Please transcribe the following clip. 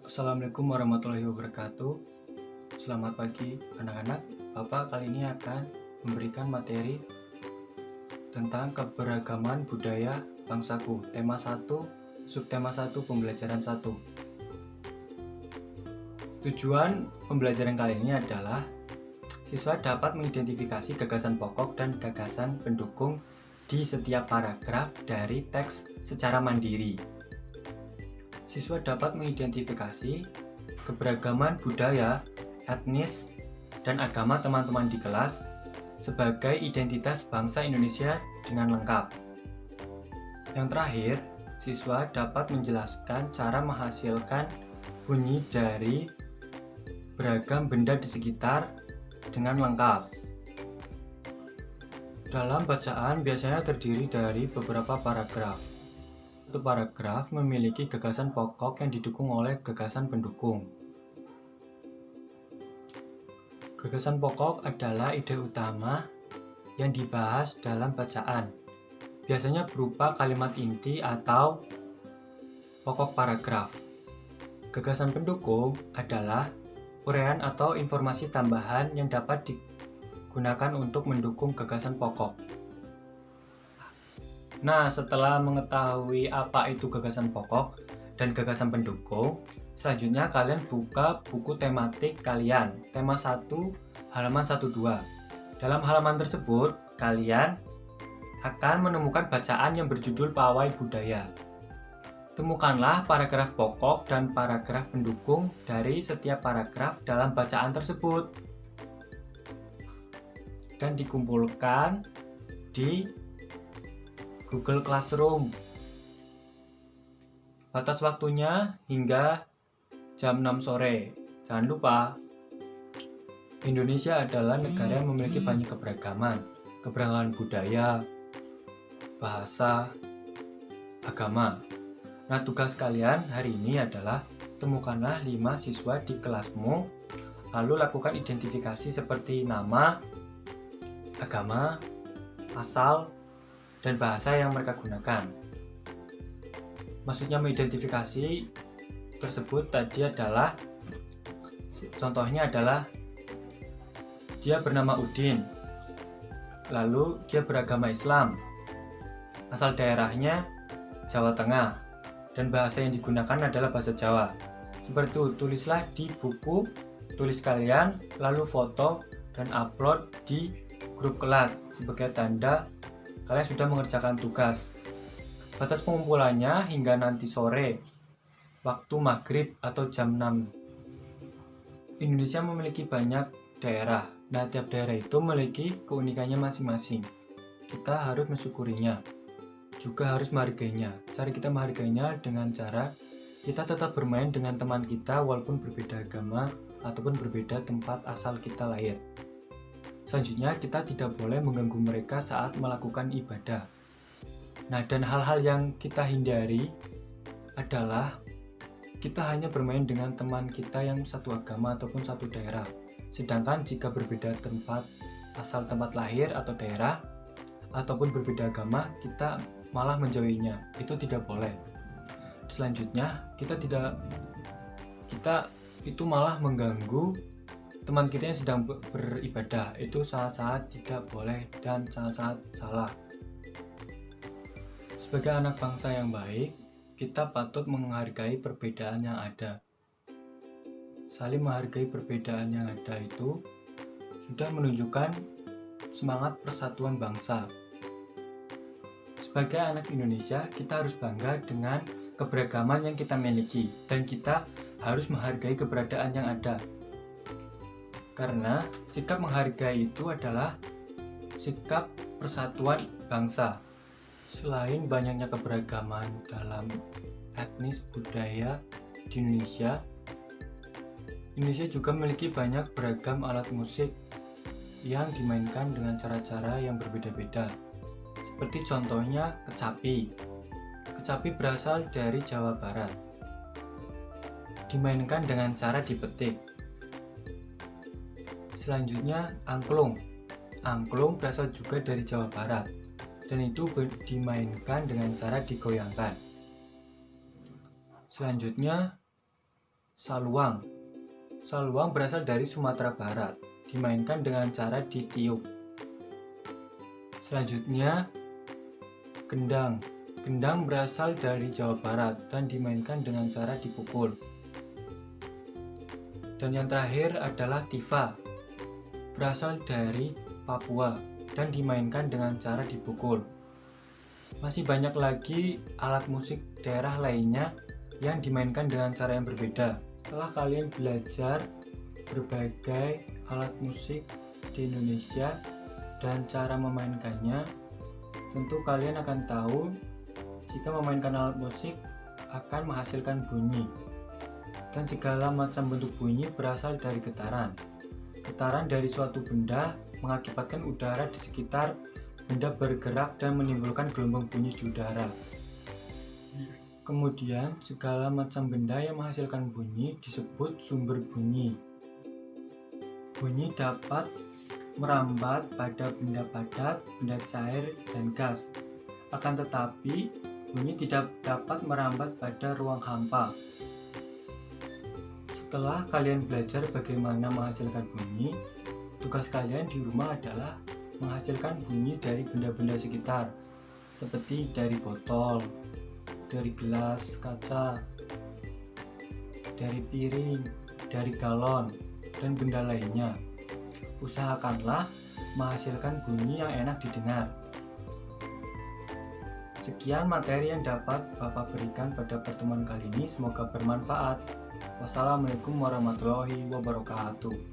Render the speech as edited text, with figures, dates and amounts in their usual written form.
Assalamualaikum warahmatullahi wabarakatuh. Selamat pagi anak-anak. Bapak kali ini akan memberikan materi tentang keberagaman budaya bangsaku. Tema 1, subtema 1, pembelajaran 1. Tujuan pembelajaran kali ini adalah siswa dapat mengidentifikasi gagasan pokok dan gagasan pendukung di setiap paragraf dari teks secara mandiri. Siswa dapat mengidentifikasi keberagaman budaya, etnis, dan agama teman-teman di kelas sebagai identitas bangsa Indonesia dengan lengkap. Yang terakhir, siswa dapat menjelaskan cara menghasilkan bunyi dari beragam benda di sekitar dengan lengkap. Dalam bacaan biasanya terdiri dari beberapa paragraf. Satu paragraf memiliki gagasan pokok yang didukung oleh gagasan pendukung. Gagasan pokok adalah ide utama yang dibahas dalam bacaan. Biasanya berupa kalimat inti atau pokok paragraf. Gagasan pendukung adalah uraian atau informasi tambahan yang dapat digunakan untuk mendukung gagasan pokok. Nah, setelah mengetahui apa itu gagasan pokok dan gagasan pendukung, selanjutnya kalian buka buku tematik kalian, tema 1, halaman 12. Dalam halaman tersebut, kalian akan menemukan bacaan yang berjudul Pawai Budaya. Temukanlah paragraf pokok dan paragraf pendukung dari setiap paragraf dalam bacaan tersebut dan dikumpulkan di Google Classroom. Batas waktunya hingga jam 6 sore. Jangan lupa, Indonesia adalah negara yang memiliki banyak keberagaman budaya, bahasa, agama. Nah, tugas kalian hari ini adalah temukanlah 5 siswa di kelasmu, lalu lakukan identifikasi seperti nama, agama, asal, dan bahasa yang mereka gunakan. Maksudnya mengidentifikasi tersebut tadi adalah, contohnya adalah dia bernama Udin, lalu dia beragama Islam, asal daerahnya Jawa Tengah, dan bahasa yang digunakan adalah bahasa Jawa. Seperti itu, tulislah di buku tulis kalian, lalu foto dan upload di grup kelas sebagai tanda kalian sudah mengerjakan tugas. Batas pengumpulannya hingga nanti sore, waktu maghrib atau jam 6. Indonesia memiliki banyak daerah. Nah, tiap daerah itu memiliki keunikannya masing-masing. Kita harus mensyukurinya, juga harus menghargainya. Cara kita menghargainya dengan cara kita tetap bermain dengan teman kita walaupun berbeda agama ataupun berbeda tempat asal kita lahir. Selanjutnya, kita tidak boleh mengganggu mereka saat melakukan ibadah. Nah, dan hal-hal yang kita hindari adalah kita hanya bermain dengan teman kita yang satu agama ataupun satu daerah. Sedangkan jika berbeda tempat asal tempat lahir atau daerah ataupun berbeda agama, kita malah menjauhinya. Itu tidak boleh. Selanjutnya, kita itu malah mengganggu teman kita yang sedang beribadah. Itu sangat-sangat tidak boleh dan sangat-sangat salah. Sebagai anak bangsa yang baik, kita patut menghargai perbedaan yang ada. Saling menghargai perbedaan yang ada itu sudah menunjukkan semangat persatuan bangsa. Sebagai anak Indonesia, kita harus bangga dengan keberagaman yang kita miliki dan kita harus menghargai keberadaan yang ada. Karena sikap menghargai itu adalah sikap persatuan bangsa. Selain banyaknya keberagaman dalam etnis budaya di Indonesia, Indonesia juga memiliki banyak beragam alat musik yang dimainkan dengan cara-cara yang berbeda-beda. Seperti contohnya kecapi. Kecapi berasal dari Jawa Barat. Dimainkan dengan cara dipetik. Selanjutnya angklung. Angklung berasal juga dari Jawa Barat dan itu dimainkan dengan cara digoyangkan. Selanjutnya saluang. Saluang berasal dari Sumatera Barat, dimainkan dengan cara ditiup. Selanjutnya, gendang. Gendang berasal dari Jawa Barat dan dimainkan dengan cara dipukul. Dan yang terakhir adalah tifa. Berasal dari Papua dan dimainkan dengan cara dipukul. Masih banyak lagi alat musik daerah lainnya yang dimainkan dengan cara yang berbeda. Setelah kalian belajar berbagai alat musik di Indonesia dan cara memainkannya, tentu kalian akan tahu jika memainkan alat musik akan menghasilkan bunyi. Dan segala macam bentuk bunyi berasal dari getaran. Getaran dari suatu benda mengakibatkan udara di sekitar benda bergerak dan menimbulkan gelombang bunyi di udara. Kemudian, segala macam benda yang menghasilkan bunyi disebut sumber bunyi. Bunyi dapat merambat pada benda padat, benda cair, dan gas. Akan tetapi, bunyi tidak dapat merambat pada ruang hampa. Setelah kalian belajar bagaimana menghasilkan bunyi, tugas kalian di rumah adalah menghasilkan bunyi dari benda-benda sekitar, seperti dari botol, dari gelas kaca, dari piring, dari galon, dan benda lainnya. Usahakanlah menghasilkan bunyi yang enak didengar. Sekian materi yang dapat Bapak berikan pada pertemuan kali ini, semoga bermanfaat. Wassalamualaikum warahmatullahi wabarakatuh.